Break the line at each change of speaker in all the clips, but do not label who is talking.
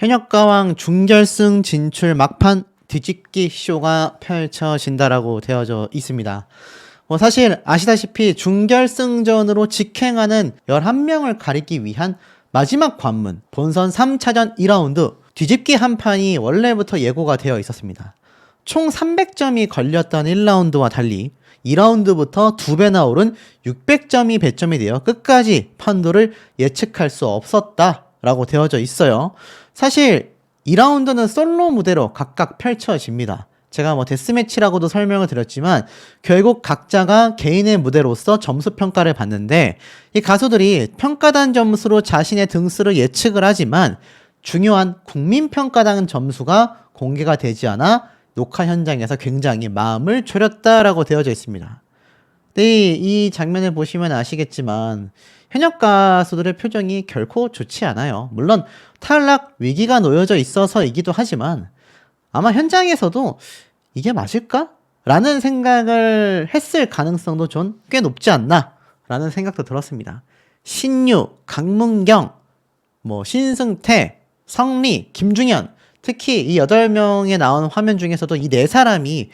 현역가왕 준결승 진출 막판 뒤집기 쇼가 펼쳐진다라고 되어져 있습니다. 사실 아시다시피 준결승전으로 직행하는 11명을 가리기 위한 마지막 관문 본선 3차전 2라운드 뒤집기 한 판이 원래부터 예고가 되어 있었습니다. 총 300점이 걸렸던 1라운드와 달리 2라운드부터 2배나 오른 600점이 배점이 되어 끝까지 판도를 예측할 수 없었다라고 되어져 있어요. 사실 2라운드는 솔로 무대로 각각 펼쳐집니다. 제가 데스매치라고도 설명을 드렸지만 결국 각자가 개인의 무대로서 점수 평가를 받는데 이 가수들이 평가단 점수로 자신의 등수를 예측을 하지만 중요한 국민평가단 점수가 공개가 되지 않아 녹화 현장에서 굉장히 마음을 졸였다라고 되어져 있습니다. 네, 이 장면을 보시면 아시겠지만 현역 가수들의 표정이 결코 좋지 않아요. 물론 탈락 위기가 놓여져 있어서이기도 하지만 아마 현장에서도 이게 맞을까? 라는 생각을 했을 가능성도 좀 꽤 높지 않나? 라는 생각도 들었습니다. 신유, 강문경, 신승태, 성리, 김중현, 특히 이 8명에 나온 화면 중에서도 이 4사람이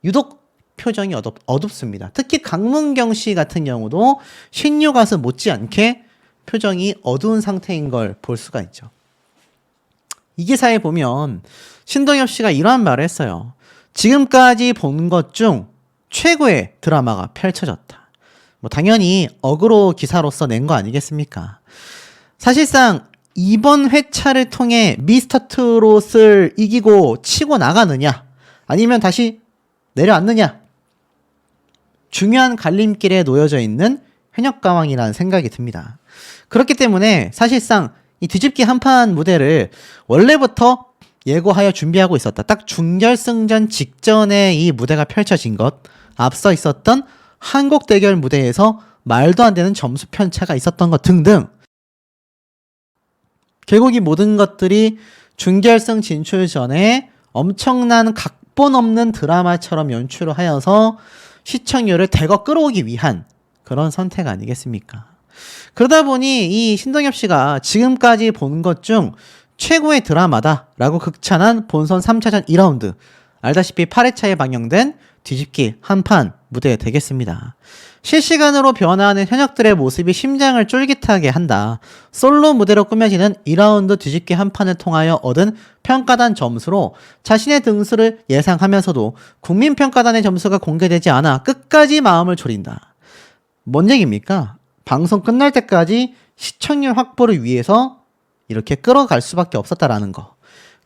유독 표정이 어둡습니다. 특히 강문경 씨 같은 경우도 신유 가수 못지않게 표정이 어두운 상태인 걸 볼 수가 있죠. 이 기사에 보면 신동엽 씨가 이러한 말을 했어요. 지금까지 본 것 중 최고의 드라마가 펼쳐졌다. 당연히 어그로 기사로서 낸 거 아니겠습니까? 사실상 이번 회차를 통해 미스터트롯을 이기고 치고 나가느냐 아니면 다시 내려앉느냐 중요한 갈림길에 놓여져 있는 현역가왕이라는 생각이 듭니다. 그렇기 때문에 사실상 이 뒤집기 한판 무대를 원래부터 예고하여 준비하고 있었다. 딱 준결승전 직전에 이 무대가 펼쳐진 것, 앞서 있었던 한국 대결 무대에서 말도 안 되는 점수 편차가 있었던 것 등등 결국 이 모든 것들이 준결승 진출 전에 엄청난 각본 없는 드라마처럼 연출을 하여서 시청률을 대거 끌어오기 위한 그런 선택 아니겠습니까? 그러다 보니 이 신동엽 씨가 지금까지 본 것 중 최고의 드라마다 라고 극찬한 본선 3차전 2라운드 알다시피 8회차에 방영된 뒤집기 한판 무대 되겠습니다. 실시간으로 변화하는 현역들의 모습이 심장을 쫄깃하게 한다. 솔로 무대로 꾸며지는 2라운드 뒤집기 한판을 통하여 얻은 평가단 점수로 자신의 등수를 예상하면서도 국민평가단의 점수가 공개되지 않아 끝까지 마음을 졸인다. 뭔 얘기입니까? 방송 끝날 때까지 시청률 확보를 위해서 이렇게 끌어갈 수밖에 없었다라는 거.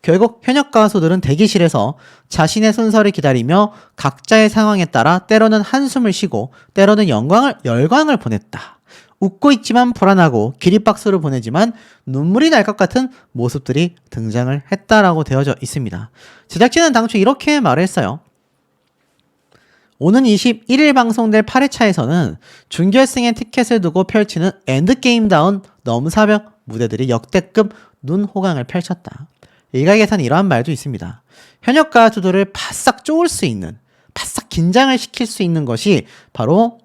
결국 현역 가수들은 대기실에서 자신의 순서를 기다리며 각자의 상황에 따라 때로는 한숨을 쉬고 때로는 열광을 보냈다. 웃고 있지만 불안하고 기립박수를 보내지만 눈물이 날 것 같은 모습들이 등장을 했다라고 되어져 있습니다. 제작진은 당초 이렇게 말을 했어요. 오는 21일 방송될 8회차에서는 준결승의 티켓을 두고 펼치는 엔드게임다운 넘사벽 무대들이 역대급 눈호강을 펼쳤다. 일각에서는 이러한 말도 있습니다. 현역 가수들을 바싹 쪼을 수 있는, 바싹 긴장을 시킬 수 있는 것이 바로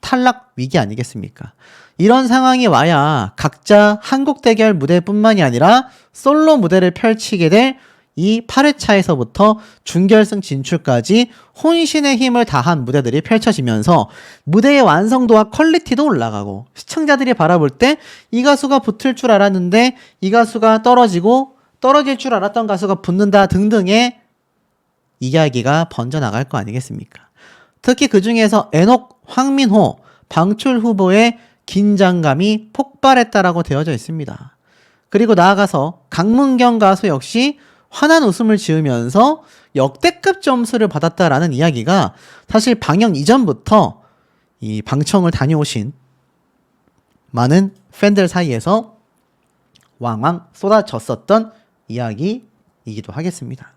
탈락 위기 아니겠습니까? 이런 상황이 와야 각자 한국 대결 무대뿐만이 아니라 솔로 무대를 펼치게 될 이 8회차에서부터 준결승 진출까지 혼신의 힘을 다한 무대들이 펼쳐지면서 무대의 완성도와 퀄리티도 올라가고 시청자들이 바라볼 때 이 가수가 붙을 줄 알았는데 이 가수가 떨어질 줄 알았던 가수가 붙는다 등등의 이야기가 번져나갈 거 아니겠습니까? 특히 그 중에서 애녹, 황민호, 방출 후보의 긴장감이 폭발했다라고 되어져 있습니다. 그리고 나아가서 강문경 가수 역시 환한 웃음을 지으면서 역대급 점수를 받았다라는 이야기가 사실 방영 이전부터 이 방청을 다녀오신 많은 팬들 사이에서 왕왕 쏟아졌었던 이야기이기도 하겠습니다.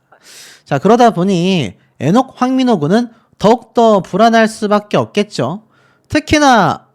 자, 그러다 보니 애녹 황민호 군은 더욱더 불안할 수밖에 없겠죠. 특히나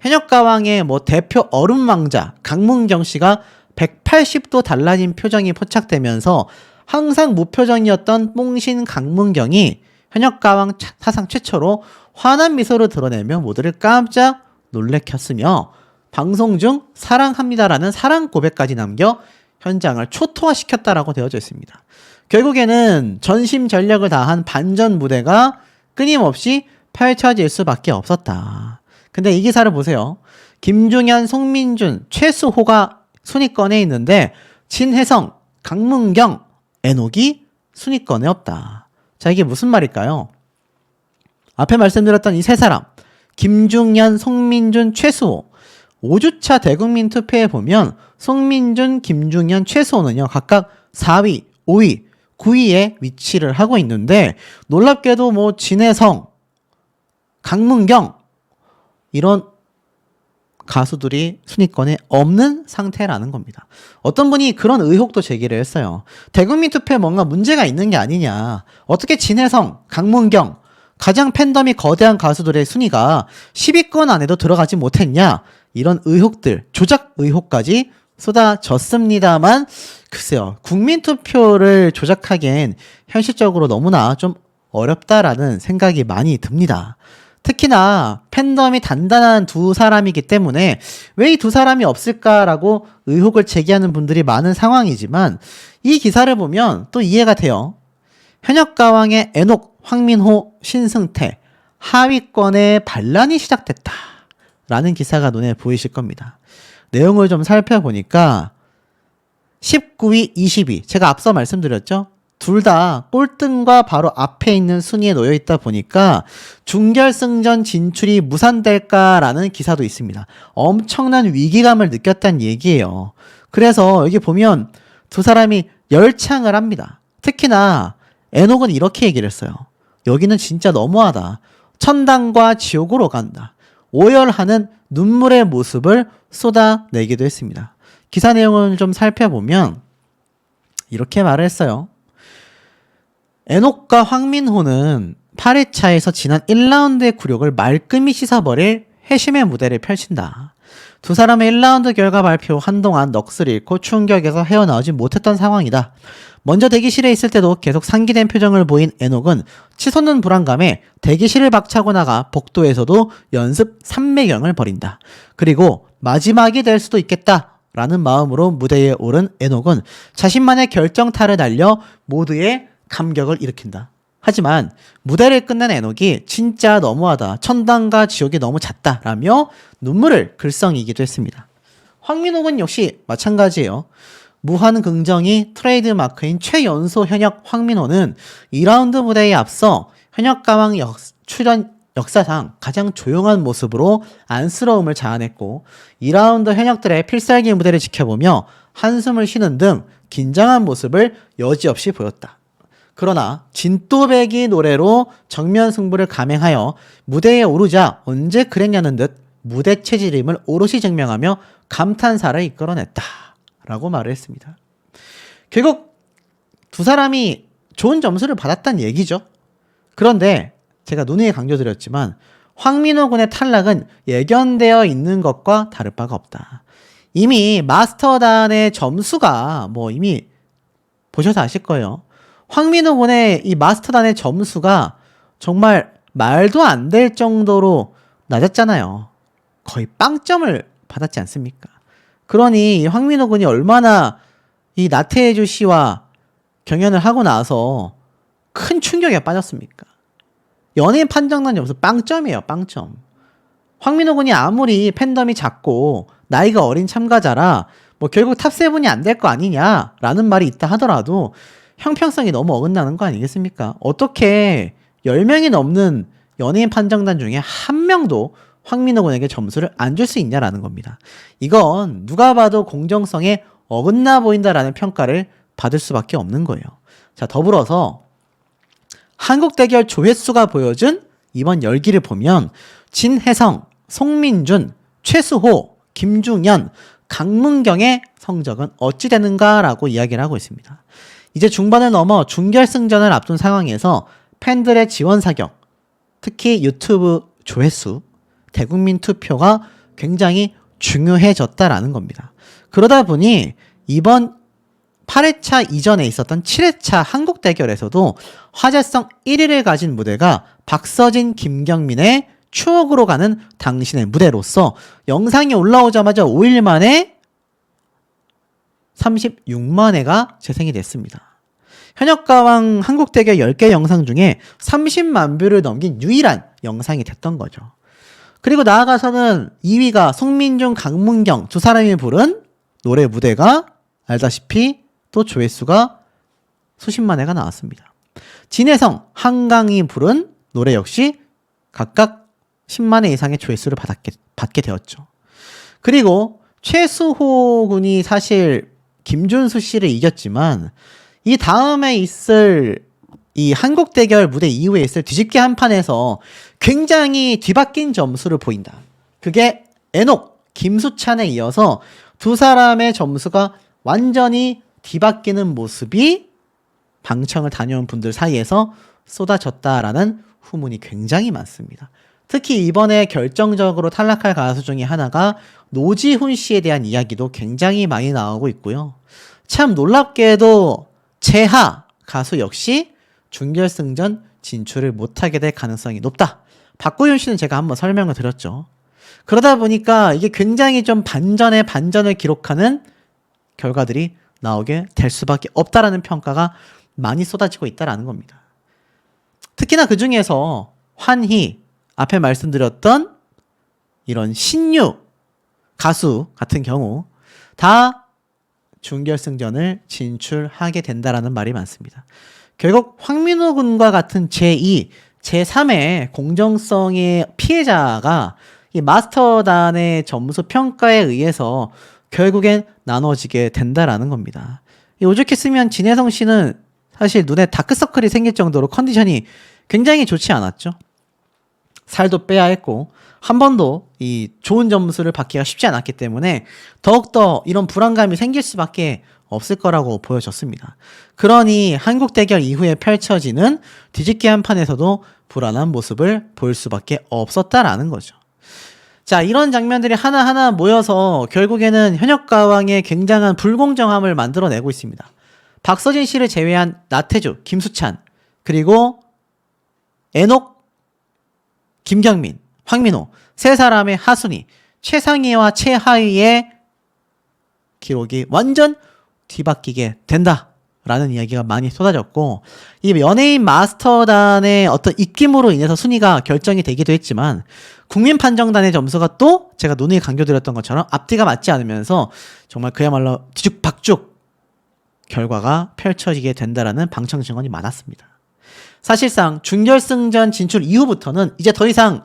현역가왕의 대표 얼음왕자 강문경 씨가 180도 달라진 표정이 포착되면서 항상 무표정이었던 뽕신 강문경이 현역가왕 사상 최초로 환한 미소를 드러내며 모두를 깜짝 놀래켰으며 방송 중 사랑합니다라는 사랑 고백까지 남겨 현장을 초토화시켰다라고 되어져 있습니다. 결국에는 전심전력을 다한 반전 무대가 끊임없이 펼쳐질 수밖에 없었다. 근데 이 기사를 보세요. 김중현, 송민준, 최수호가 순위권에 있는데 진혜성, 강문경, 애녹이 순위권에 없다. 자, 이게 무슨 말일까요? 앞에 말씀드렸던 이 세 사람, 김중현, 송민준, 최수호, 5주차 대국민 투표에 보면 송민준, 김중현, 최수호는요 각각 4위, 5위, 9위에 위치를 하고 있는데 놀랍게도 뭐 진혜성, 강문경 이런 가수들이 순위권에 없는 상태라는 겁니다. 어떤 분이 그런 의혹도 제기를 했어요. 대국민 투표에 뭔가 문제가 있는 게 아니냐. 어떻게 진혜성, 강문경 가장 팬덤이 거대한 가수들의 순위가 10위권 안에도 들어가지 못했냐. 이런 의혹들, 조작 의혹까지 쏟아졌습니다만 글쎄요. 국민투표를 조작하기엔 현실적으로 너무나 좀 어렵다라는 생각이 많이 듭니다. 특히나 팬덤이 단단한 두 사람이기 때문에 왜 이 두 사람이 없을까라고 의혹을 제기하는 분들이 많은 상황이지만 이 기사를 보면 또 이해가 돼요. 현역가왕의 애녹, 황민호, 신승태 하위권의 반란이 시작됐다 라는 기사가 눈에 보이실 겁니다. 내용을 좀 살펴보니까 19위, 20위 제가 앞서 말씀드렸죠. 둘 다 꼴등과 바로 앞에 있는 순위에 놓여 있다 보니까 준결승전 진출이 무산될까라는 기사도 있습니다. 엄청난 위기감을 느꼈다는 얘기예요. 그래서 여기 보면 두 사람이 열창을 합니다. 특히나 애녹은 이렇게 얘기를 했어요. 여기는 진짜 너무하다. 천당과 지옥으로 간다. 오열하는 눈물의 모습을 쏟아내기도 했습니다. 기사 내용을 좀 살펴보면 이렇게 말을 했어요. 애녹과 황민호는 8회차에서 지난 1라운드의 굴욕을 말끔히 씻어버릴 회심의 무대를 펼친다. 두 사람의 1라운드 결과 발표 후 한동안 넋을 잃고 충격에서 헤어나오지 못했던 상황이다. 먼저 대기실에 있을 때도 계속 상기된 표정을 보인 애녹은 치솟는 불안감에 대기실을 박차고 나가 복도에서도 연습 삼매경을 벌인다. 그리고 마지막이 될 수도 있겠다 라는 마음으로 무대에 오른 애녹은 자신만의 결정타를 날려 모두의 감격을 일으킨다. 하지만 무대를 끝낸 애녹이 진짜 너무하다. 천당과 지옥이 너무 잦다 라며 눈물을 글썽이기도 했습니다. 황민호는 역시 마찬가지예요. 무한 긍정이 트레이드마크인 최연소 현역 황민호는 2라운드 무대에 앞서 현역가왕 출연 역사상 가장 조용한 모습으로 안쓰러움을 자아냈고 2라운드 현역들의 필살기 무대를 지켜보며 한숨을 쉬는 등 긴장한 모습을 여지없이 보였다. 그러나 진또배기 노래로 정면 승부를 감행하여 무대에 오르자 언제 그랬냐는 듯 무대 체질임을 오롯이 증명하며 감탄사를 이끌어냈다 라고 말을 했습니다. 결국 두 사람이 좋은 점수를 받았다는 얘기죠. 그런데 제가 누누이 강조드렸지만 황민호 군의 탈락은 예견되어 있는 것과 다를 바가 없다. 이미 마스터단의 점수가 이미 보셔서 아실 거예요. 황민호 군의 이 마스터단의 점수가 정말 말도 안 될 정도로 낮았잖아요. 거의 빵점을 받았지 않습니까? 그러니 이 황민호 군이 얼마나 이 나태해주 씨와 경연을 하고 나서 큰 충격에 빠졌습니까? 연예인 판정단 점수 빵점이에요, 빵점. 황민호 군이 아무리 팬덤이 작고 나이가 어린 참가자라 결국 탑7이 안 될 거 아니냐라는 말이 있다 하더라도 형평성이 너무 어긋나는 거 아니겠습니까? 어떻게 10명이 넘는 연예인 판정단 중에 한 명도 황민호 군에게 점수를 안 줄 수 있냐라는 겁니다. 이건 누가 봐도 공정성에 어긋나 보인다라는 평가를 받을 수밖에 없는 거예요. 자, 더불어서 한국대결 조회수가 보여준 이번 열기를 보면 진혜성, 송민준, 최수호, 김중현, 강문경의 성적은 어찌 되는가라고 이야기를 하고 있습니다. 이제 중반을 넘어 준결승전을 앞둔 상황에서 팬들의 지원 사격, 특히 유튜브 조회수, 대국민 투표가 굉장히 중요해졌다라는 겁니다. 그러다 보니 이번 8회차 이전에 있었던 7회차 한국 대결에서도 화제성 1위를 가진 무대가 박서진, 김경민의 추억으로 가는 당신의 무대로서 영상이 올라오자마자 5일 만에 36만 회가 재생이 됐습니다. 현역가왕 한국대결 10개 영상 중에 30만 뷰를 넘긴 유일한 영상이 됐던 거죠. 그리고 나아가서는 2위가 송민준, 강문경 두 사람이 부른 노래 무대가 알다시피 또 조회수가 수십만 회가 나왔습니다. 진혜성, 한강이 부른 노래 역시 각각 10만 회 이상의 조회수를 받게 되었죠. 그리고 최수호 군이 사실 김준수 씨를 이겼지만 이 다음에 있을 이 한국대결 무대 이후에 있을 뒤집기 한판에서 굉장히 뒤바뀐 점수를 보인다. 그게 에녹, 김수찬에 이어서 두 사람의 점수가 완전히 뒤바뀌는 모습이 방청을 다녀온 분들 사이에서 쏟아졌다라는 후문이 굉장히 많습니다. 특히 이번에 결정적으로 탈락할 가수 중에 하나가 노지훈 씨에 대한 이야기도 굉장히 많이 나오고 있고요. 참 놀랍게도 재하 가수 역시 준결승전 진출을 못하게 될 가능성이 높다. 박고윤 씨는 제가 한번 설명을 드렸죠. 그러다 보니까 이게 굉장히 좀 반전에 반전을 기록하는 결과들이 나오게 될 수밖에 없다라는 평가가 많이 쏟아지고 있다라는 겁니다. 특히나 그 중에서 환희, 앞에 말씀드렸던 이런 신유 가수 같은 경우 다 준결승전을 진출하게 된다라는 말이 많습니다. 결국 황민호 군과 같은 제2, 제3의 공정성의 피해자가 이 마스터단의 점수 평가에 의해서 결국엔 나눠지게 된다라는 겁니다. 오죽 했으면 진혜성 씨는 사실 눈에 다크서클이 생길 정도로 컨디션이 굉장히 좋지 않았죠. 살도 빼야 했고 한 번도 이 좋은 점수를 받기가 쉽지 않았기 때문에 더욱더 이런 불안감이 생길 수밖에 없을 거라고 보여졌습니다. 그러니 한국 대결 이후에 펼쳐지는 뒤집기 한판에서도 불안한 모습을 보일 수밖에 없었다라는 거죠. 자, 이런 장면들이 하나하나 모여서 결국에는 현역가왕의 굉장한 불공정함을 만들어내고 있습니다. 박서진 씨를 제외한 나태주, 김수찬, 그리고 에녹, 김경민, 황민호 세 사람의 하순위, 최상위와 최하위의 기록이 완전 뒤바뀌게 된다라는 이야기가 많이 쏟아졌고, 이 연예인 마스터단의 어떤 입김으로 인해서 순위가 결정이 되기도 했지만 국민판정단의 점수가 또 제가 누누이 강조드렸던 것처럼 앞뒤가 맞지 않으면서 정말 그야말로 뒤죽박죽 결과가 펼쳐지게 된다라는 방청 증언이 많았습니다. 사실상 준결승전 진출 이후부터는 이제 더 이상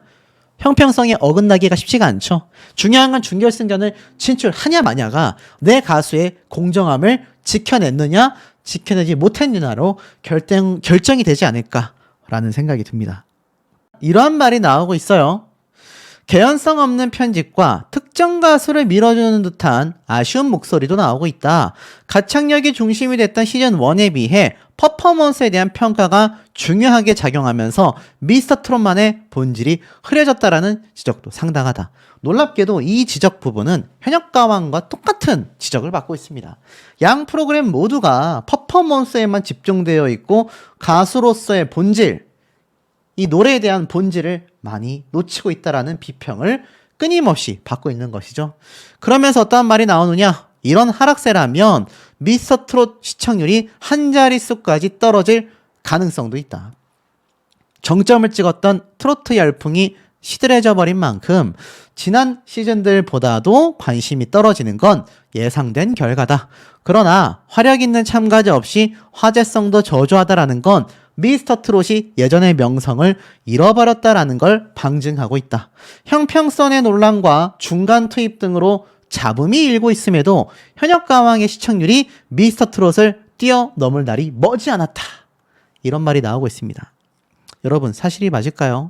형평성에 어긋나기가 쉽지가 않죠. 중요한 건 준결승전을 진출하냐 마냐가 내 가수의 공정함을 지켜냈느냐 지켜내지 못했느냐로 결정이 되지 않을까라는 생각이 듭니다. 이러한 말이 나오고 있어요. 개연성 없는 편집과 특정 가수를 밀어주는 듯한 아쉬운 목소리도 나오고 있다. 가창력이 중심이 됐던 시즌1에 비해 퍼포먼스에 대한 평가가 중요하게 작용하면서 미스터 트롯만의 본질이 흐려졌다라는 지적도 상당하다. 놀랍게도 이 지적 부분은 현역가왕과 똑같은 지적을 받고 있습니다. 양 프로그램 모두가 퍼포먼스에만 집중되어 있고 가수로서의 본질, 이 노래에 대한 본질을 많이 놓치고 있다라는 비평을 끊임없이 받고 있는 것이죠. 그러면서 어떤 말이 나오느냐? 이런 하락세라면 미스터 트롯 시청률이 한 자릿수까지 떨어질 가능성도 있다. 정점을 찍었던 트로트 열풍이 시들해져 버린 만큼 지난 시즌들보다도 관심이 떨어지는 건 예상된 결과다. 그러나 화력 있는 참가자 없이 화제성도 저조하다라는 건 미스터 트롯이 예전의 명성을 잃어버렸다라는 걸 방증하고 있다. 형평성의 논란과 중간 투입 등으로 잡음이 일고 있음에도 현역가왕의 시청률이 미스터 트롯을 뛰어넘을 날이 머지 않았다. 이런 말이 나오고 있습니다. 여러분, 사실이 맞을까요?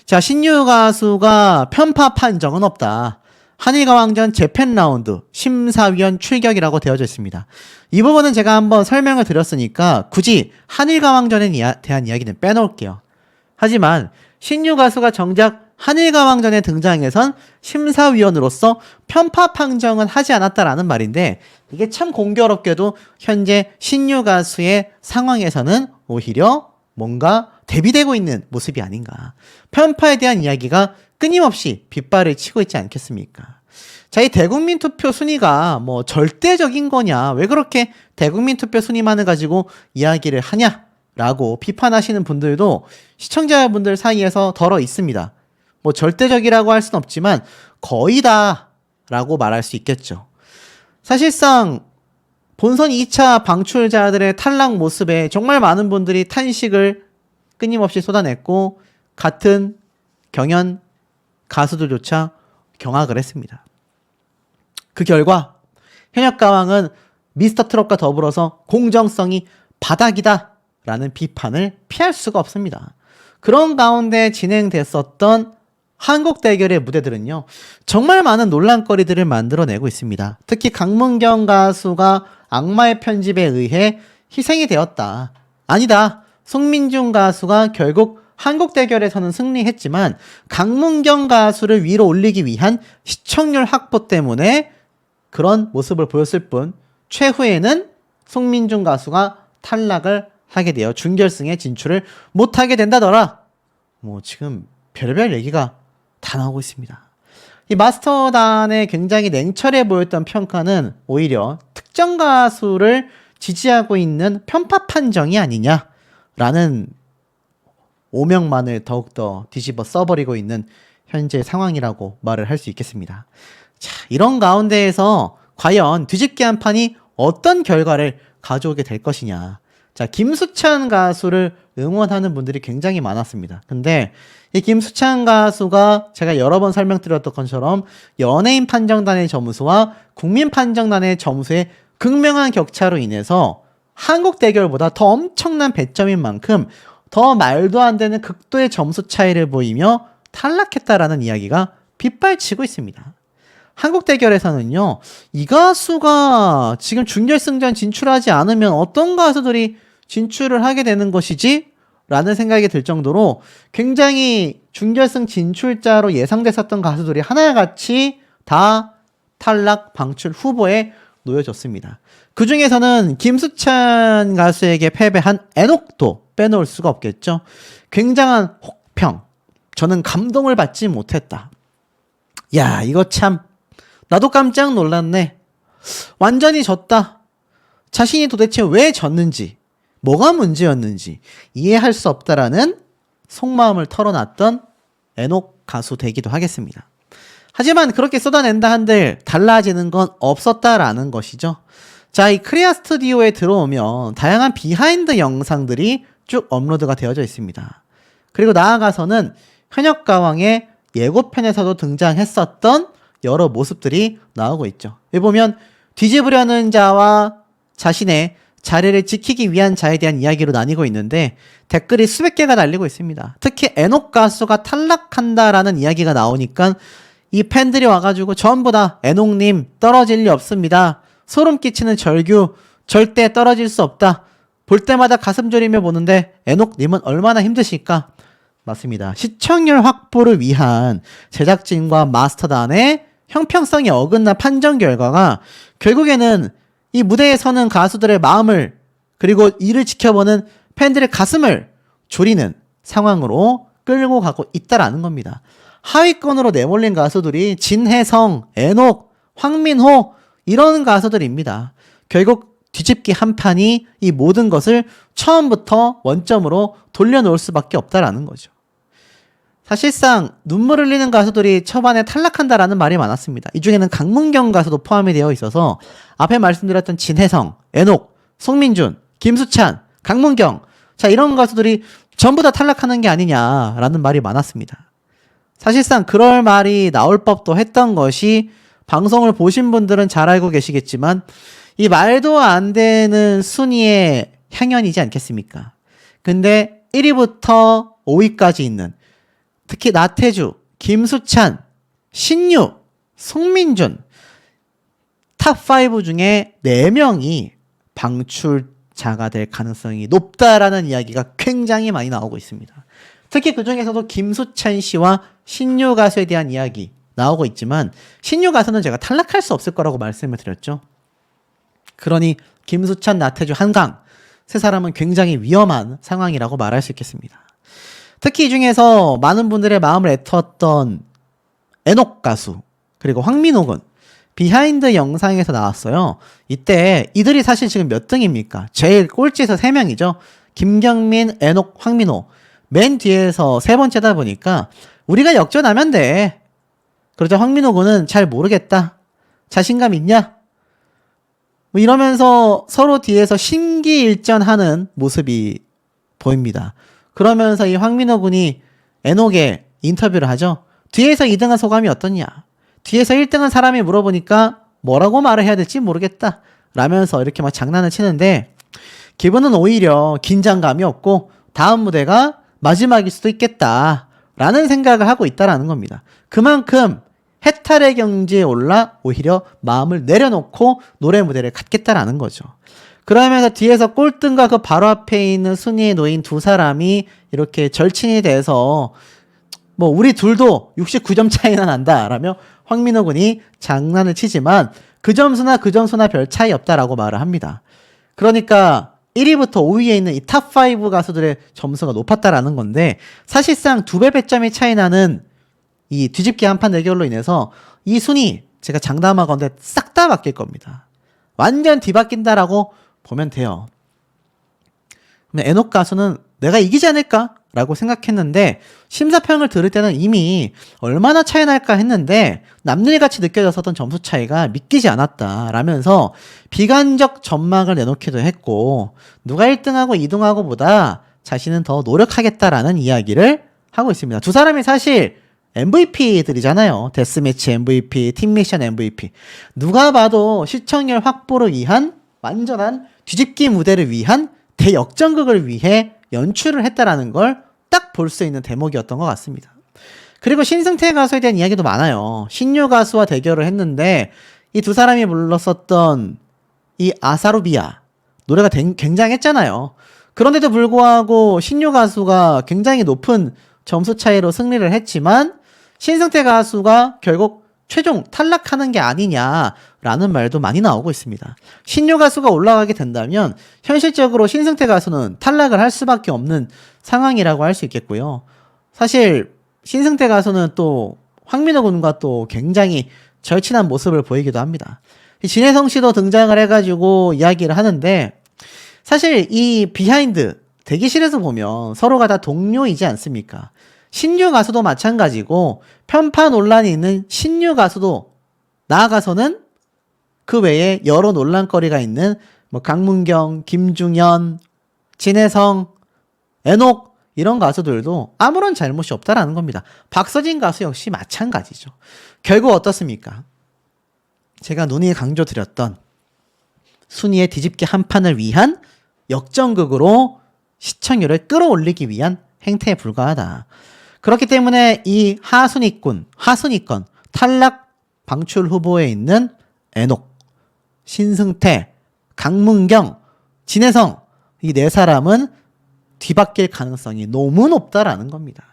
자, 신유 가수가 편파 판정은 없다. 한일가왕전 재팬 라운드 심사위원 출격이라고 되어져 있습니다. 이 부분은 제가 한번 설명을 드렸으니까 굳이 한일가왕전에 대한 이야기는 빼놓을게요. 하지만 신유 가수가 정작 한일가왕전에 등장해선 심사위원으로서 편파 판정은 하지 않았다라는 말인데, 이게 참 공교롭게도 현재 신유 가수의 상황에서는 오히려 뭔가 대비되고 있는 모습이 아닌가. 편파에 대한 이야기가 끊임없이 빗발을 치고 있지 않겠습니까? 자, 이 대국민 투표 순위가 뭐 절대적인 거냐? 왜 그렇게 대국민 투표 순위만을 가지고 이야기를 하냐라고 비판하시는 분들도 시청자분들 사이에서 덜어 있습니다. 뭐 절대적이라고 할 수는 없지만 거의 다라고 말할 수 있겠죠. 사실상 본선 2차 방출자들의 탈락 모습에 정말 많은 분들이 탄식을 끊임없이 쏟아냈고 같은 경연 가수들조차 경악을 했습니다. 그 결과 현역가왕은 미스터 트롯과 더불어서 공정성이 바닥이다 라는 비판을 피할 수가 없습니다. 그런 가운데 진행됐었던 한국 대결의 무대들은요, 정말 많은 논란거리들을 만들어내고 있습니다. 특히 강문경 가수가 악마의 편집에 의해 희생이 되었다. 아니다. 송민준 가수가 결국 한국 대결에서는 승리했지만 강문경 가수를 위로 올리기 위한 시청률 확보 때문에 그런 모습을 보였을 뿐 최후에는 송민준 가수가 탈락을 하게 되어 준결승에 진출을 못하게 된다더라. 뭐 지금 별의별 얘기가 다 나오고 있습니다. 이 마스터단의 굉장히 냉철해 보였던 평가는 오히려 특정 가수를 지지하고 있는 편파 판정이 아니냐라는 오명만을 더욱더 뒤집어 써버리고 있는 현재 상황이라고 말을 할 수 있겠습니다. 자, 이런 가운데에서 과연 뒤집기 한 판이 어떤 결과를 가져오게 될 것이냐. 자, 김수찬 가수를 응원하는 분들이 굉장히 많았습니다. 근데 이 김수찬 가수가 제가 여러 번 설명드렸던 것처럼 연예인 판정단의 점수와 국민 판정단의 점수의 극명한 격차로 인해서 한국 대결보다 더 엄청난 배점인 만큼 더 말도 안 되는 극도의 점수 차이를 보이며 탈락했다라는 이야기가 빗발치고 있습니다. 한국 대결에서는요, 이 가수가 지금 준결승전 진출하지 않으면 어떤 가수들이 진출을 하게 되는 것이지? 라는 생각이 들 정도로 굉장히 준결승 진출자로 예상됐었던 가수들이 하나같이 다 탈락 방출 후보에 놓여졌습니다. 그 중에서는 김수찬 가수에게 패배한 애녹도 빼놓을 수가 없겠죠. 굉장한 혹평. 저는 감동을 받지 못했다. 야, 이거 참 나도 깜짝 놀랐네. 완전히 졌다. 자신이 도대체 왜 졌는지, 뭐가 문제였는지 이해할 수 없다라는 속마음을 털어놨던 애녹 가수 되기도 하겠습니다. 하지만 그렇게 쏟아낸다 한들 달라지는 건 없었다라는 것이죠. 자, 이 크리아 스튜디오에 들어오면 다양한 비하인드 영상들이 쭉 업로드가 되어져 있습니다. 그리고 나아가서는 현역가왕의 예고편에서도 등장했었던 여러 모습들이 나오고 있죠. 여기 보면 뒤집으려는 자와 자신의 자리를 지키기 위한 자에 대한 이야기로 나뉘고 있는데 댓글이 수백 개가 달리고 있습니다. 특히 애녹 가수가 탈락한다라는 이야기가 나오니까 이 팬들이 와가지고 전부 다 애녹님 떨어질 리 없습니다. 소름 끼치는 절규, 절대 떨어질 수 없다. 볼 때마다 가슴 졸이며 보는데 애녹님은 얼마나 힘드실까? 맞습니다. 시청률 확보를 위한 제작진과 마스터단의 형평성이 어긋난 판정 결과가 결국에는 이 무대에 서는 가수들의 마음을 그리고 이를 지켜보는 팬들의 가슴을 졸이는 상황으로 끌고 가고 있다라는 겁니다. 하위권으로 내몰린 가수들이 진혜성, 애녹, 황민호 이런 가수들입니다. 결국 뒤집기 한 판이 이 모든 것을 처음부터 원점으로 돌려놓을 수밖에 없다라는 거죠. 사실상 눈물 흘리는 가수들이 초반에 탈락한다라는 말이 많았습니다. 이 중에는 강문경 가수도 포함이 되어 있어서 앞에 말씀드렸던 진혜성, 애녹, 송민준, 김수찬, 강문경 자 이런 가수들이 전부 다 탈락하는 게 아니냐라는 말이 많았습니다. 사실상 그럴 말이 나올 법도 했던 것이 방송을 보신 분들은 잘 알고 계시겠지만 이 말도 안 되는 순위의 향연이지 않겠습니까? 근데 1위부터 5위까지 있는 특히 나태주, 김수찬, 신유, 송민준 탑5 중에 4명이 방출자가 될 가능성이 높다라는 이야기가 굉장히 많이 나오고 있습니다. 특히 그 중에서도 김수찬 씨와 신유 가수에 대한 이야기 나오고 있지만 신유 가수는 제가 탈락할 수 없을 거라고 말씀을 드렸죠. 그러니 김수찬, 나태주, 한강 세 사람은 굉장히 위험한 상황이라고 말할 수 있겠습니다. 특히 이 중에서 많은 분들의 마음을 애투었던 애녹 가수 그리고 황민호군 비하인드 영상에서 나왔어요. 이때 이들이 사실 지금 몇 등입니까? 제일 꼴찌에서 3명이죠. 김경민, 애녹, 황민호. 맨 뒤에서 3번째다 보니까 우리가 역전하면 돼. 그러자 황민호 군은 잘 모르겠다. 자신감 있냐? 뭐 이러면서 서로 뒤에서 심기일전하는 모습이 보입니다. 그러면서 이 황민호 군이 애녹에 인터뷰를 하죠. 뒤에서 2등한 소감이 어떻냐? 뒤에서 1등한 사람이 물어보니까 뭐라고 말을 해야 될지 모르겠다. 라면서 이렇게 막 장난을 치는데 기분은 오히려 긴장감이 없고 다음 무대가 마지막일 수도 있겠다. 라는 생각을 하고 있다라는 겁니다. 그만큼 해탈의 경지에 올라 오히려 마음을 내려놓고 노래 무대를 갖겠다라는 거죠. 그러면서 뒤에서 꼴등과 그 바로 앞에 있는 순위에 놓인 두 사람이 이렇게 절친이 돼서 뭐 우리 둘도 69점 차이나 난다 라며 황민호 군이 장난을 치지만 그 점수나 별 차이 없다라고 말을 합니다. 그러니까 1위부터 5위에 있는 이 탑5 가수들의 점수가 높았다라는 건데 사실상 2배 배점이 차이 나는 이 뒤집기 한판 대결로 인해서 이 순위 제가 장담하건대 싹 다 바뀔 겁니다. 완전 뒤바뀐다라고 보면 돼요. 애녹 가수는 내가 이기지 않을까? 라고 생각했는데 심사평을 들을 때는 이미 얼마나 차이 날까 했는데 남일같이 느껴졌었던 점수 차이가 믿기지 않았다 라면서 비관적 전망을 내놓기도 했고 누가 1등하고 2등하고 보다 자신은 더 노력하겠다라는 이야기를 하고 있습니다. 두 사람이 사실 MVP들이잖아요. 데스매치 MVP, 팀미션 MVP. 누가 봐도 시청률 확보를 위한 완전한 뒤집기 무대를 위한 대역전극을 위해 연출을 했다라는 걸 딱 볼 수 있는 대목이었던 것 같습니다. 그리고 신승태 가수에 대한 이야기도 많아요. 신유 가수와 대결을 했는데 이 두 사람이 불렀었던 이 아사루비아 노래가 굉장했잖아요. 그런데도 불구하고 신유 가수가 굉장히 높은 점수 차이로 승리를 했지만 신승태 가수가 결국 최종 탈락하는 게 아니냐라는 말도 많이 나오고 있습니다. 신유 가수가 올라가게 된다면 현실적으로 신승태 가수는 탈락을 할 수밖에 없는 상황이라고 할 수 있겠고요. 사실 신승태 가수는 또 황민호 군과 또 굉장히 절친한 모습을 보이기도 합니다. 진혜성 씨도 등장을 해가지고 이야기를 하는데 사실 이 비하인드 대기실에서 보면 서로가 다 동료이지 않습니까? 신유 가수도 마찬가지고 편파 논란이 있는 신유 가수도 나아가서는 그 외에 여러 논란거리가 있는 뭐 강문경, 김중현, 진혜성, 애녹 이런 가수들도 아무런 잘못이 없다라는 겁니다. 박서진 가수 역시 마찬가지죠. 결국 어떻습니까? 제가 눈이 강조드렸던 순위의 뒤집기 한 판을 위한 역전극으로 시청률을 끌어올리기 위한 행태에 불과하다. 그렇기 때문에 이 하순위권 탈락 방출 후보에 있는 애녹, 신승태, 강문경, 진혜성 이 네 사람은 뒤바뀔 가능성이 너무 높다라는 겁니다.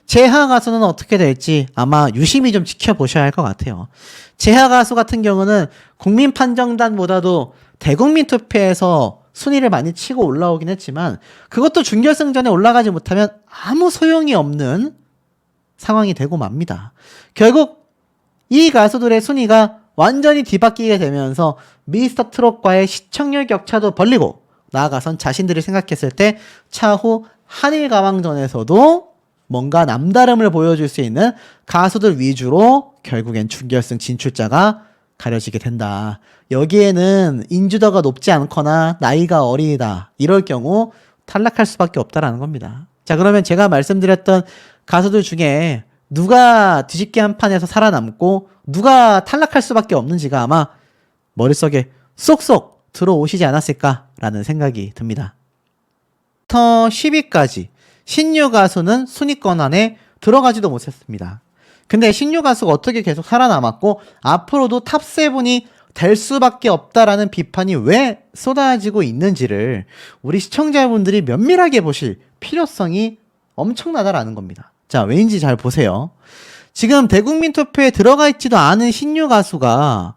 재하 가수는 어떻게 될지 아마 유심히 좀 지켜보셔야 할 것 같아요. 재하 가수 같은 경우는 국민판정단보다도 대국민 투표에서 순위를 많이 치고 올라오긴 했지만 그것도 준결승전에 올라가지 못하면 아무 소용이 없는 상황이 되고 맙니다. 결국 이 가수들의 순위가 완전히 뒤바뀌게 되면서 미스터 트롯과의 시청률 격차도 벌리고 나아가선 자신들이 생각했을 때 차후 한일가왕전에서도 뭔가 남다름을 보여줄 수 있는 가수들 위주로 결국엔 준결승 진출자가 가려지게 된다. 여기에는 인지도가 높지 않거나 나이가 어리다 이럴 경우 탈락할 수밖에 없다라는 겁니다. 자, 그러면 제가 말씀드렸던 가수들 중에 누가 뒤집기 한 판에서 살아남고 누가 탈락할 수밖에 없는지가 아마 머릿속에 쏙쏙 들어오시지 않았을까라는 생각이 듭니다. 부터 10위까지 신유 가수는 순위권 안에 들어가지도 못했습니다. 근데 신유 가수가 어떻게 계속 살아남았고 앞으로도 탑7이 될 수밖에 없다라는 비판이 왜 쏟아지고 있는지를 우리 시청자분들이 면밀하게 보실 필요성이 엄청나다라는 겁니다. 자, 왜인지 잘 보세요. 지금 대국민 투표에 들어가 있지도 않은 신유 가수가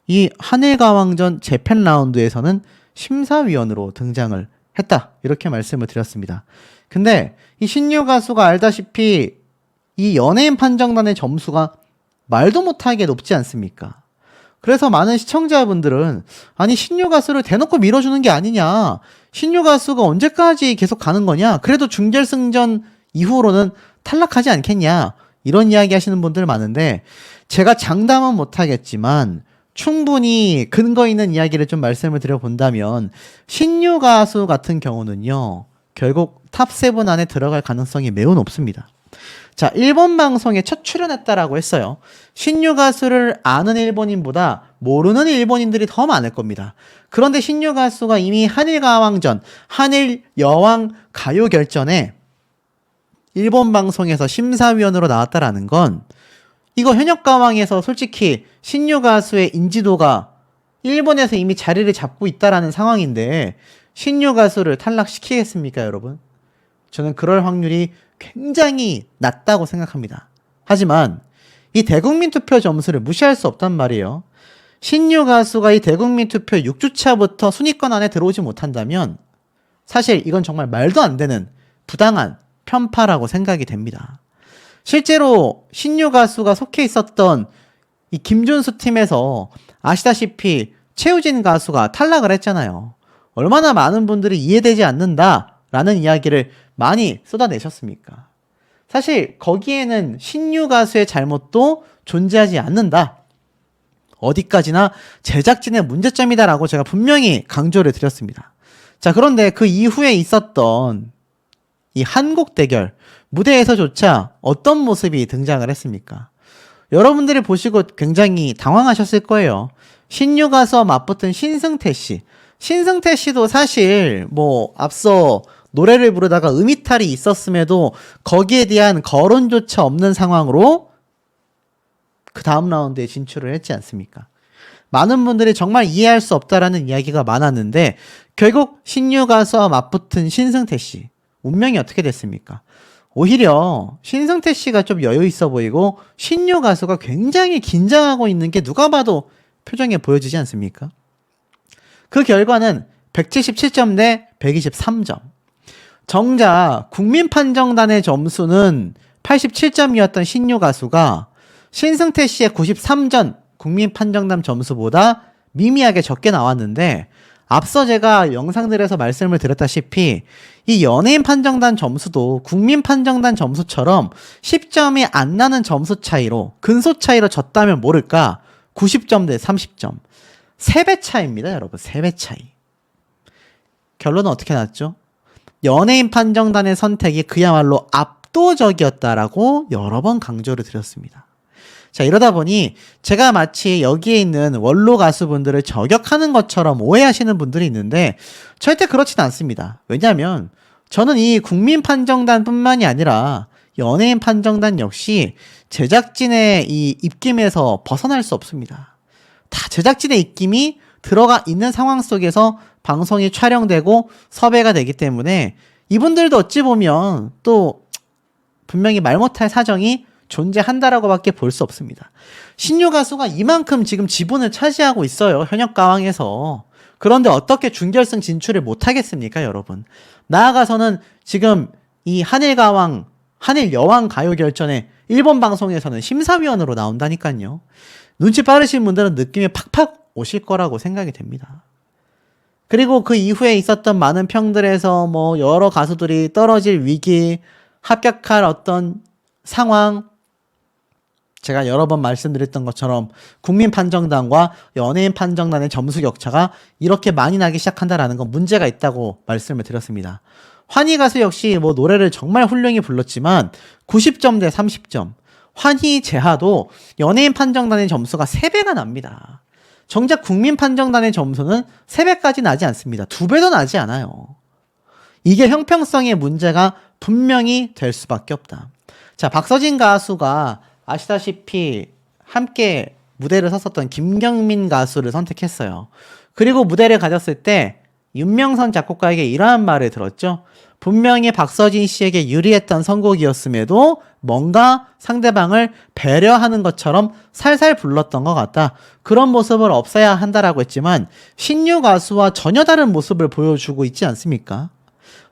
이 한일가왕전 재팬 라운드에서는 심사위원으로 등장을 했다. 이렇게 말씀을 드렸습니다. 근데 이 신유 가수가 알다시피 이 연예인 판정단의 점수가 말도 못하게 높지 않습니까? 그래서 많은 시청자분들은 아니 신유 가수를 대놓고 밀어주는 게 아니냐, 신유 가수가 언제까지 계속 가는 거냐, 그래도 준결승전 이후로는 탈락하지 않겠냐, 이런 이야기 하시는 분들 많은데 제가 장담은 못하겠지만 충분히 근거 있는 이야기를 좀 말씀을 드려본다면 신유 가수 같은 경우는요 결국 탑7 안에 들어갈 가능성이 매우 높습니다. 자, 일본 방송에 첫 출연했다라고 했어요. 신유 가수를 아는 일본인보다 모르는 일본인들이 더 많을 겁니다. 그런데 신유 가수가 이미 한일가왕전, 한일 여왕 가요결전에 일본 방송에서 심사위원으로 나왔다라는 건 이거 현역가왕에서 솔직히 신유 가수의 인지도가 일본에서 이미 자리를 잡고 있다라는 상황인데 신유 가수를 탈락시키겠습니까, 여러분? 저는 그럴 확률이 굉장히 낮다고 생각합니다. 하지만 이 대국민 투표 점수를 무시할 수 없단 말이에요. 신유 가수가 이 대국민 투표 6주차부터 순위권 안에 들어오지 못한다면 사실 이건 정말 말도 안 되는 부당한 편파라고 생각이 됩니다. 실제로 신유 가수가 속해 있었던 이 김준수 팀에서 아시다시피 최우진 가수가 탈락을 했잖아요. 얼마나 많은 분들이 이해되지 않는다라는 이야기를 많이 쏟아내셨습니까? 사실 거기에는 신유 가수의 잘못도 존재하지 않는다. 어디까지나 제작진의 문제점이다라고 제가 분명히 강조를 드렸습니다. 자, 그런데 그 이후에 있었던 이 한국 대결 무대에서조차 어떤 모습이 등장을 했습니까? 여러분들이 보시고 굉장히 당황하셨을 거예요. 신유 가수와 맞붙은 신승태 씨. 신승태 씨도 사실 뭐 앞서 노래를 부르다가 음이탈이 있었음에도 거기에 대한 거론조차 없는 상황으로 그 다음 라운드에 진출을 했지 않습니까? 많은 분들이 정말 이해할 수 없다라는 이야기가 많았는데 결국 신유 가수와 맞붙은 신승태 씨 운명이 어떻게 됐습니까? 오히려 신승태 씨가 좀 여유 있어 보이고 신유 가수가 굉장히 긴장하고 있는 게 누가 봐도 표정에 보여지지 않습니까? 그 결과는 177점 대 123점. 정작 국민판정단의 점수는 87점이었던 신유 가수가 신승태 씨의 93점 국민판정단 점수보다 미미하게 적게 나왔는데 앞서 제가 영상들에서 말씀을 드렸다시피 이 연예인 판정단 점수도 국민 판정단 점수처럼 10점이 안 나는 점수 차이로 근소 차이로 졌다면 모를까 90점 대 30점 3배 차이입니다, 여러분. 3배 차이. 결론은 어떻게 났죠? 연예인 판정단의 선택이 그야말로 압도적이었다라고 여러 번 강조를 드렸습니다. 자, 이러다 보니 제가 마치 여기에 있는 원로 가수분들을 저격하는 것처럼 오해하시는 분들이 있는데 절대 그렇진 않습니다. 왜냐하면 저는 이 국민 판정단 뿐만이 아니라 연예인 판정단 역시 제작진의 이 입김에서 벗어날 수 없습니다. 다 제작진의 입김이 들어가 있는 상황 속에서 방송이 촬영되고 섭외가 되기 때문에 이분들도 어찌 보면 또 분명히 말 못할 사정이 존재한다라고 밖에 볼 수 없습니다. 신유 가수가 이만큼 지금 지분을 차지하고 있어요. 현역가왕에서. 그런데 어떻게 준결승 진출을 못하겠습니까, 여러분? 나아가서는 지금 이 한일가왕, 한일여왕 가요결전에 일본 방송에서는 심사위원으로 나온다니까요. 눈치 빠르신 분들은 느낌이 팍팍 오실 거라고 생각이 됩니다. 그리고 그 이후에 있었던 많은 평들에서 뭐 여러 가수들이 떨어질 위기, 합격할 어떤 상황, 제가 여러 번 말씀드렸던 것처럼 국민 판정단과 연예인 판정단의 점수 격차가 이렇게 많이 나기 시작한다라는 건 문제가 있다고 말씀을 드렸습니다. 환희 가수 역시 뭐 노래를 정말 훌륭히 불렀지만 90점 대 30점. 환희 제하도 연예인 판정단의 점수가 3배가 납니다. 정작 국민 판정단의 점수는 3배까지 나지 않습니다. 2배도 나지 않아요. 이게 형평성의 문제가 분명히 될 수밖에 없다. 자, 박서진 가수가 아시다시피 함께 무대를 섰었던 김경민 가수를 선택했어요. 그리고 무대를 가졌을 때 윤명선 작곡가에게 이러한 말을 들었죠. 분명히 박서진 씨에게 유리했던 선곡이었음에도 뭔가 상대방을 배려하는 것처럼 살살 불렀던 것 같다. 그런 모습을 없애야 한다라고 했지만 신유 가수와 전혀 다른 모습을 보여주고 있지 않습니까?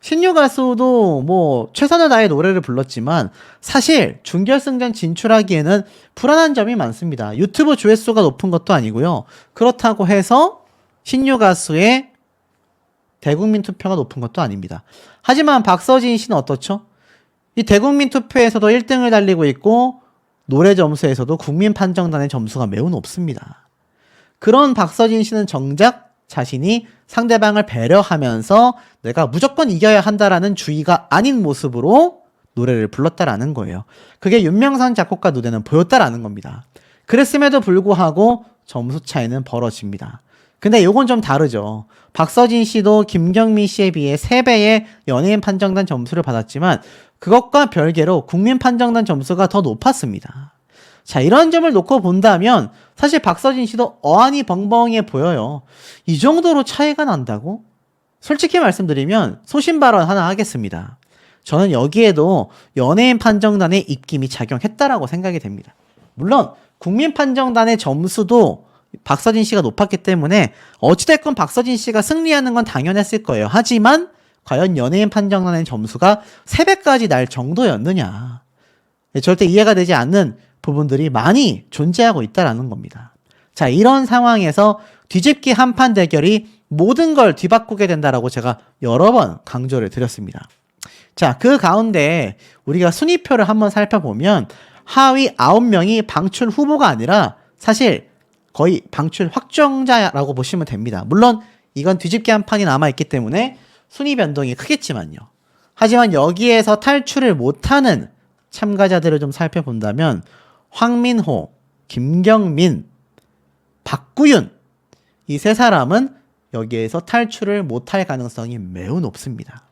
신유 가수도 뭐 최선을 다해 노래를 불렀지만 사실 준결승전 진출하기에는 불안한 점이 많습니다. 유튜브 조회수가 높은 것도 아니고요. 그렇다고 해서 신유 가수의 대국민 투표가 높은 것도 아닙니다. 하지만 박서진 씨는 어떻죠? 이 대국민 투표에서도 1등을 달리고 있고 노래 점수에서도 국민 판정단의 점수가 매우 높습니다. 그런 박서진 씨는 정작 자신이 상대방을 배려하면서 내가 무조건 이겨야 한다라는 주의가 아닌 모습으로 노래를 불렀다라는 거예요. 그게 윤명선 작곡가 눈에는 보였다라는 겁니다. 그랬음에도 불구하고 점수 차이는 벌어집니다. 근데 요건 좀 다르죠. 박서진 씨도 김경민 씨에 비해 3배의 연예인 판정단 점수를 받았지만 그것과 별개로 국민 판정단 점수가 더 높았습니다. 자, 이런 점을 놓고 본다면 사실 박서진 씨도 어안이 벙벙해 보여요. 이 정도로 차이가 난다고? 솔직히 말씀드리면 소신 발언 하나 하겠습니다. 저는 여기에도 연예인 판정단의 입김이 작용했다라고 생각이 됩니다. 물론 국민 판정단의 점수도 박서진 씨가 높았기 때문에 어찌됐건 박서진 씨가 승리하는 건 당연했을 거예요. 하지만 과연 연예인 판정단의 점수가 3배까지 날 정도였느냐. 절대 이해가 되지 않는 부분들이 많이 존재하고 있다라는 겁니다. 자, 이런 상황에서 뒤집기 한판 대결이 모든 걸 뒤바꾸게 된다라고 제가 여러 번 강조를 드렸습니다. 자, 그 가운데 우리가 순위표를 한번 살펴보면 하위 9명이 방출 후보가 아니라 사실 거의 방출 확정자라고 보시면 됩니다. 물론 이건 뒤집기 한 판이 남아있기 때문에 순위 변동이 크겠지만요. 하지만 여기에서 탈출을 못하는 참가자들을 좀 살펴본다면 황민호, 김경민, 박구윤 이 3사람은 여기에서 탈출을 못할 가능성이 매우 높습니다.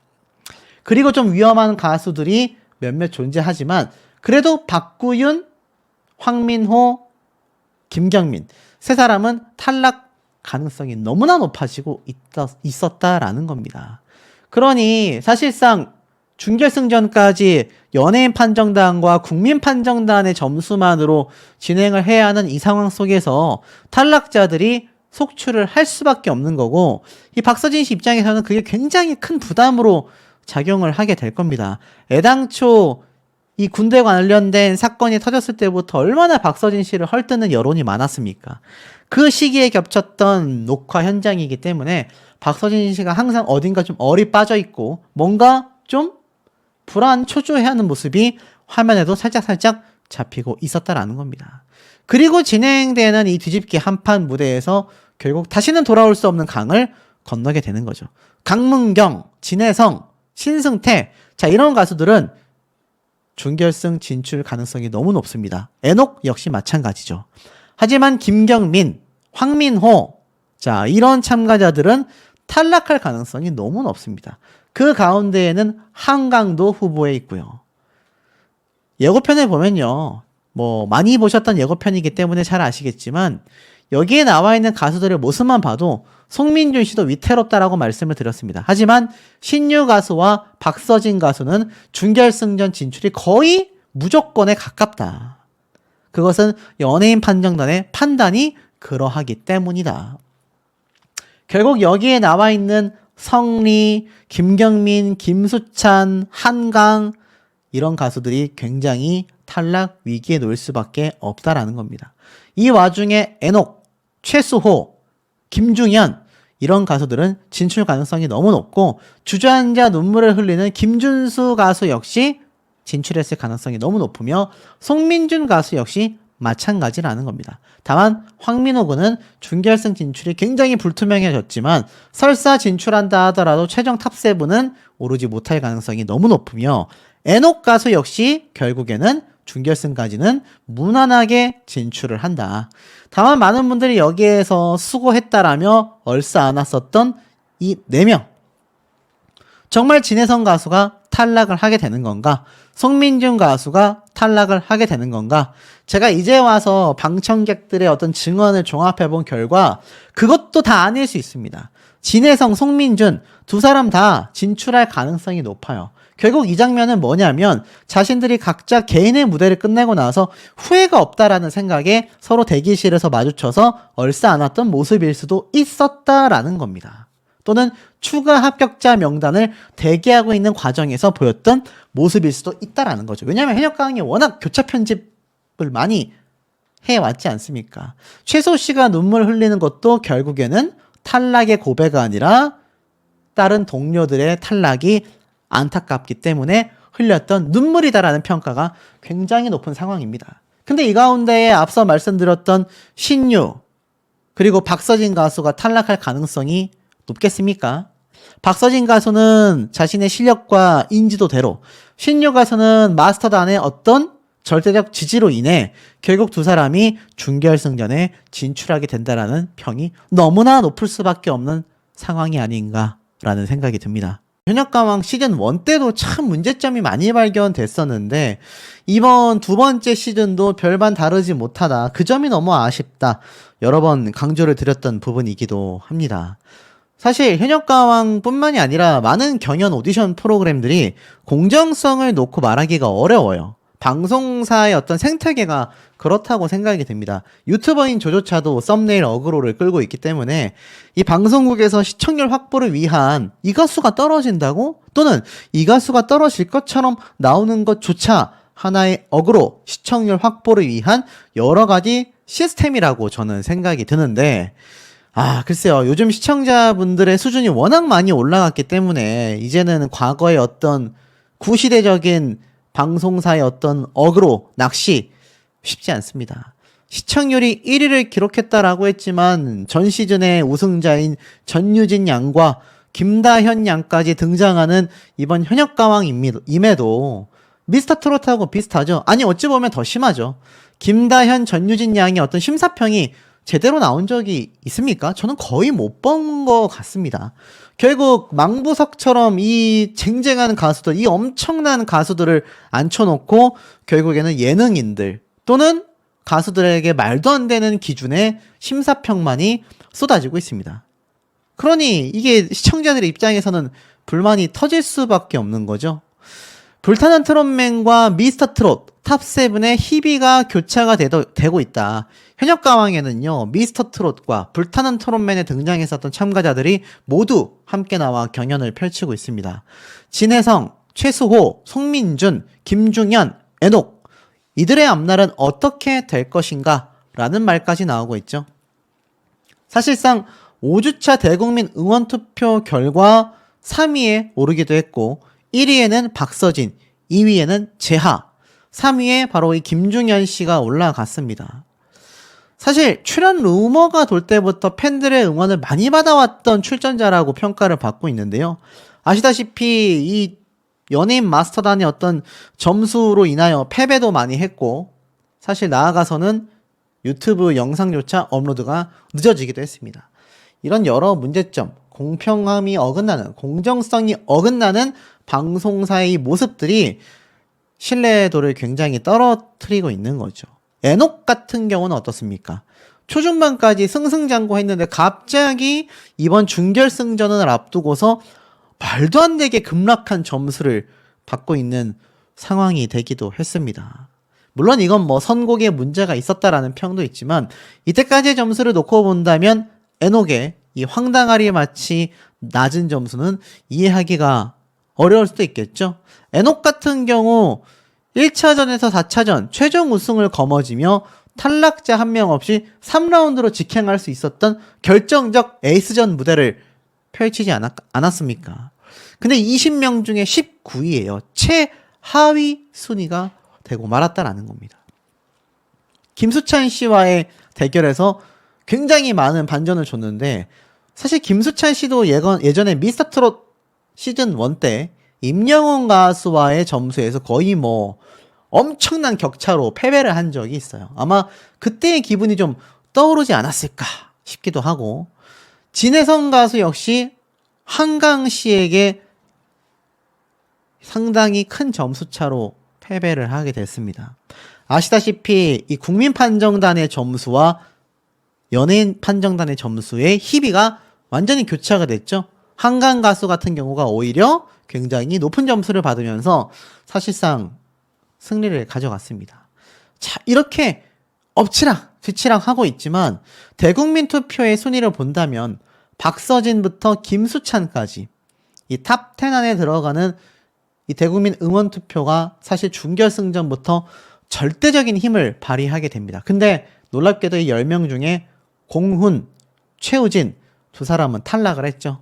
그리고 좀 위험한 가수들이 몇몇 존재하지만 그래도 박구윤, 황민호, 김경민 3사람은 탈락 가능성이 너무나 높아지고 있었다라는 겁니다. 그러니 사실상 준결승전까지 연예인 판정단과 국민 판정단의 점수만으로 진행을 해야 하는 이 상황 속에서 탈락자들이 속출을 할 수밖에 없는 거고 이 박서진 씨 입장에서는 그게 굉장히 큰 부담으로 작용을 하게 될 겁니다. 애당초 이 군대 관련된 사건이 터졌을 때부터 얼마나 박서진 씨를 헐뜯는 여론이 많았습니까? 그 시기에 겹쳤던 녹화 현장이기 때문에 박서진 씨가 항상 어딘가 좀 얼이 빠져 있고 뭔가 좀 불안 초조해하는 모습이 화면에도 살짝살짝 잡히고 있었다라는 겁니다. 그리고 진행되는 이 뒤집기 한판 무대에서 결국 다시는 돌아올 수 없는 강을 건너게 되는 거죠. 강문경, 진혜성, 신승태 자 이런 가수들은 준결승 진출 가능성이 너무 높습니다. 에녹 역시 마찬가지죠. 하지만 김경민, 황민호 자 이런 참가자들은 탈락할 가능성이 너무 높습니다. 그 가운데에는 한강도 후보에 있고요. 예고편에 보면요. 뭐 많이 보셨던 예고편이기 때문에 잘 아시겠지만 여기에 나와 있는 가수들의 모습만 봐도 송민준 씨도 위태롭다라고 말씀을 드렸습니다. 하지만 신유 가수와 박서진 가수는 준결승전 진출이 거의 무조건에 가깝다. 그것은 연예인 판정단의 판단이 그러하기 때문이다. 결국 여기에 나와 있는 성리, 김경민, 김수찬, 한강 이런 가수들이 굉장히 탈락 위기에 놓일 수밖에 없다라는 겁니다. 이 와중에 에녹, 최수호, 김중현 이런 가수들은 진출 가능성이 너무 높고 주저앉아 눈물을 흘리는 김준수 가수 역시 진출했을 가능성이 너무 높으며 송민준 가수 역시 마찬가지라는 겁니다. 다만 황민호 군은 준결승 진출이 굉장히 불투명해졌지만 설사 진출한다 하더라도 최종 탑7은 오르지 못할 가능성이 너무 높으며 에녹 가수 역시 결국에는 준결승까지는 무난하게 진출을 한다. 다만 많은 분들이 여기에서 수고했다라며 얼싸안았었던 이 4명 정말 진혜성 가수가 탈락을 하게 되는 건가? 송민준 가수가 탈락을 하게 되는 건가? 제가 이제 와서 방청객들의 어떤 증언을 종합해본 결과 그것도 다 아닐 수 있습니다. 진혜성, 송민준 두 사람 다 진출할 가능성이 높아요. 결국 이 장면은 뭐냐면 자신들이 각자 개인의 무대를 끝내고 나서 후회가 없다라는 생각에 서로 대기실에서 마주쳐서 얼싸안았던 모습일 수도 있었다라는 겁니다. 또는 추가 합격자 명단을 대기하고 있는 과정에서 보였던 모습일 수도 있다라는 거죠. 왜냐하면 현역가왕이 워낙 교차 편집을 많이 해왔지 않습니까? 최소 씨가 눈물 흘리는 것도 결국에는 탈락의 고배가 아니라 다른 동료들의 탈락이 안타깝기 때문에 흘렸던 눈물이다라는 평가가 굉장히 높은 상황입니다. 근데 이 가운데에 앞서 말씀드렸던 신유 그리고 박서진 가수가 탈락할 가능성이 높겠습니까? 박서진 가수는 자신의 실력과 인지도대로, 신유 가수는 마스터단의 어떤 절대적 지지로 인해 결국 두 사람이 준결승전에 진출하게 된다라는 평이 너무나 높을 수밖에 없는 상황이 아닌가라는 생각이 듭니다. 현역가왕 시즌1 때도 참 문제점이 많이 발견됐었는데 이번 두 번째 시즌도 별반 다르지 못하다. 그 점이 너무 아쉽다. 여러 번 강조를 드렸던 부분이기도 합니다. 사실 현역가왕 뿐만이 아니라 많은 경연 오디션 프로그램들이 공정성을 놓고 말하기가 어려워요. 방송사의 어떤 생태계가 그렇다고 생각이 됩니다. 유튜버인 저조차도 썸네일 어그로를 끌고 있기 때문에 이 방송국에서 시청률 확보를 위한 이 가수가 떨어진다고? 또는 이 가수가 떨어질 것처럼 나오는 것조차 하나의 어그로, 시청률 확보를 위한 여러 가지 시스템이라고 저는 생각이 드는데 글쎄요. 요즘 시청자분들의 수준이 워낙 많이 올라갔기 때문에 이제는 과거의 어떤 구시대적인 방송사의 어떤 어그로, 낚시 쉽지 않습니다. 시청률이 1위를 기록했다라고 했지만 전 시즌의 우승자인 전유진 양과 김다현 양까지 등장하는 이번 현역가왕임에도 미스터트롯하고 비슷하죠. 아니 어찌 보면 더 심하죠. 김다현, 전유진 양의 어떤 심사평이 제대로 나온 적이 있습니까? 저는 거의 못 본 것 같습니다. 결국 망부석처럼 이 쟁쟁한 가수들, 이 엄청난 가수들을 앉혀놓고 결국에는 예능인들 또는 가수들에게 말도 안 되는 기준의 심사평만이 쏟아지고 있습니다. 그러니 이게 시청자들의 입장에서는 불만이 터질 수밖에 없는 거죠. 불타는 트롯맨과 미스터트롯 탑7의 희비가 교차가 되고 있다. 현역가왕에는요, 미스터트롯과 불타는 트롯맨에 등장했었던 참가자들이 모두 함께 나와 경연을 펼치고 있습니다. 진혜성, 최수호, 송민준, 김중현, 애녹 이들의 앞날은 어떻게 될 것인가? 라는 말까지 나오고 있죠. 사실상 5주차 대국민 응원투표 결과 3위에 오르기도 했고 1위에는 박서진, 2위에는 재하, 3위에 바로 이 김중현 씨가 올라갔습니다. 사실 출연 루머가 돌 때부터 팬들의 응원을 많이 받아왔던 출전자라고 평가를 받고 있는데요. 아시다시피 이 연예인 마스터단의 어떤 점수로 인하여 패배도 많이 했고 사실 나아가서는 유튜브 영상조차 업로드가 늦어지기도 했습니다. 이런 여러 문제점, 공평함이 어긋나는, 공정성이 어긋나는 방송사의 모습들이 신뢰도를 굉장히 떨어뜨리고 있는 거죠. 애녹 같은 경우는 어떻습니까? 초중반까지 승승장구했는데 갑자기 이번 준결승전을 앞두고서 말도 안 되게 급락한 점수를 받고 있는 상황이 되기도 했습니다. 물론 이건 뭐 선곡에 문제가 있었다라는 평도 있지만 이때까지의 점수를 놓고 본다면 애녹의 이 황당하리 마치 낮은 점수는 이해하기가 어려울 수도 있겠죠. 애녹 같은 경우 1차전에서 4차전 최종 우승을 거머쥐며 탈락자 한 명 없이 3라운드로 직행할 수 있었던 결정적 에이스전 무대를 펼치지 않았습니까? 근데 20명 중에 19위예요. 최하위 순위가 되고 말았다라는 겁니다. 김수찬 씨와의 대결에서 굉장히 많은 반전을 줬는데 사실 김수찬 씨도 예전에 미스터트롯 시즌1 때 임영웅 가수와의 점수에서 거의 뭐 엄청난 격차로 패배를 한 적이 있어요. 아마 그때의 기분이 좀 떠오르지 않았을까 싶기도 하고 진혜성 가수 역시 한강 씨에게 상당히 큰 점수차로 패배를 하게 됐습니다. 아시다시피 이 국민 판정단의 점수와 연예인 판정단의 점수의 희비가 완전히 교차가 됐죠. 한강 가수 같은 경우가 오히려 굉장히 높은 점수를 받으면서 사실상 승리를 가져갔습니다. 자, 이렇게 엎치락 뒤치락 하고 있지만 대국민 투표의 순위를 본다면 박서진부터 김수찬까지 이 탑 10 안에 들어가는 이 대국민 응원 투표가 사실 준결승전부터 절대적인 힘을 발휘하게 됩니다. 근데 놀랍게도 이 10명 중에 공훈, 최우진 두 사람은 탈락을 했죠.